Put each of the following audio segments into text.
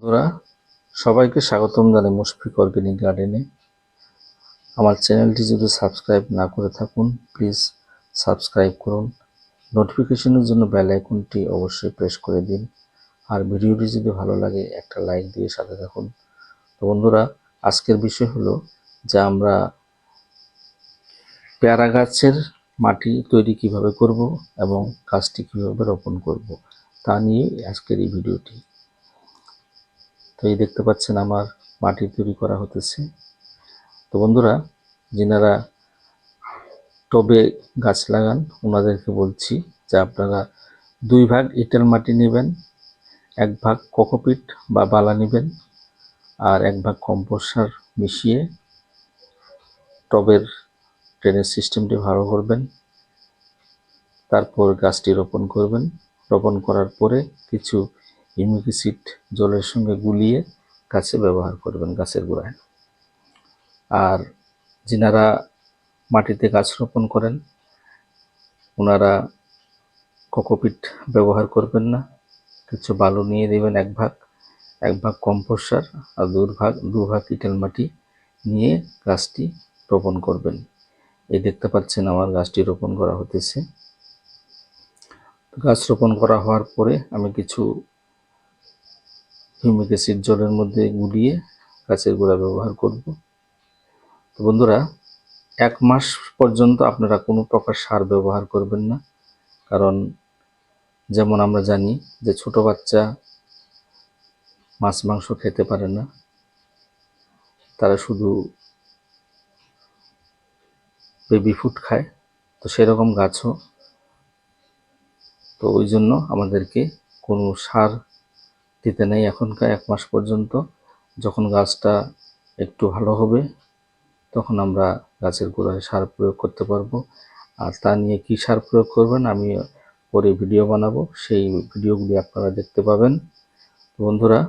বন্ধুরা, সবাইকে স্বাগতম জানাই মুশফিক অর্গানিক গার্ডেনে। আমার চ্যানেলটি যদি সাবস্ক্রাইব না করে থাকুন, প্লিজ সাবস্ক্রাইব করুন। নোটিফিকেশনের জন্য বেল আইকনটি অবশ্যই প্রেস করে দিন। আর ভিডিওটি যদি ভালো লাগে একটা লাইক দিয়ে সাথে থাকুন। তো বন্ধুরা, আজকের বিষয় হলো যে আমরা পেয়ারা গাছের মাটি তৈরি কিভাবে করব এবং গাছটি কিভাবে রোপণ করব তা নিয়ে আজকের এই ভিডিওটি। তো এই দেখতে পাচ্ছেন আমার মাটি তৈরি করা হতেছে। তো বন্ধুরা, যিনারা টবে গাছ লাগান ওনাদেরকে বলছি যে আপনারা 2 ভাগ এঁটেল মাটি নেবেন, 1 ভাগ কোকোপিট বা বালা নেবেন, আর 1 ভাগ কম্পোস্ট সার মিশিয়ে টবের ড্রেনেজ সিস্টেমটি ভালো করবেন। তারপর গাছটি রোপণ করবেন। রোপণ করার পরে কিছু হিউমিক অ্যাসিড জলের সঙ্গে গুলিয়ে গাছে ব্যবহার করবেন গাছের গোড়ায়। আর যিনারা মাটিতে গাছ রোপণ করেন ওনারা কোকোপিট ব্যবহার করবেন না, কিছু বালু নিয়ে দেবেন 1 ভাগ, 1 ভাগ কম্পোস্ট সার আর 2 ভাগ এঁটেল মাটি নিয়ে গাছটি রোপণ করবেন। এই দেখতে পাচ্ছেন আমার গাছটি রোপণ করা হতেছে। গাছ রোপণ করা হওয়ার পরে আমি কিছু হিউমিক অ্যাসিড জলের মধ্যে গুলিয়ে গাছের গোড়া ব্যবহার করব। তো বন্ধুরা, 1 মাস পর্যন্ত আপনারা কোনো প্রকার সার ব্যবহার করবেন না, কারণ যেমন আমরা জানি যে ছোট বাচ্চা মাছ মাংস খেতে পারে না, তারা শুধু বেবি ফুড খায়। তো সেরকম গাছও, তো ওই জন্য আমাদেরকে কোনো সার দিতে নেই এখনকার 1 মাস পর্যন্ত। যখন গাছটা একটু ভালো হবে তখন আমরা গাছের গোড়ায় সার প্রয়োগ করতে পারবো। আর তা নিয়ে কি সার প্রয়োগ করবেন আমি পরে ভিডিও বানাবো, সেই ভিডিওগুলি আপনারা দেখতে পাবেন। বন্ধুরা,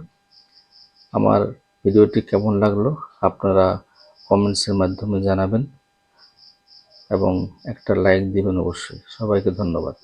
আমার ভিডিওটি কেমন লাগলো আপনারা কমেন্টসের মাধ্যমে জানাবেন এবং একটা লাইক দিবেন অবশ্যই। সবাইকে ধন্যবাদ।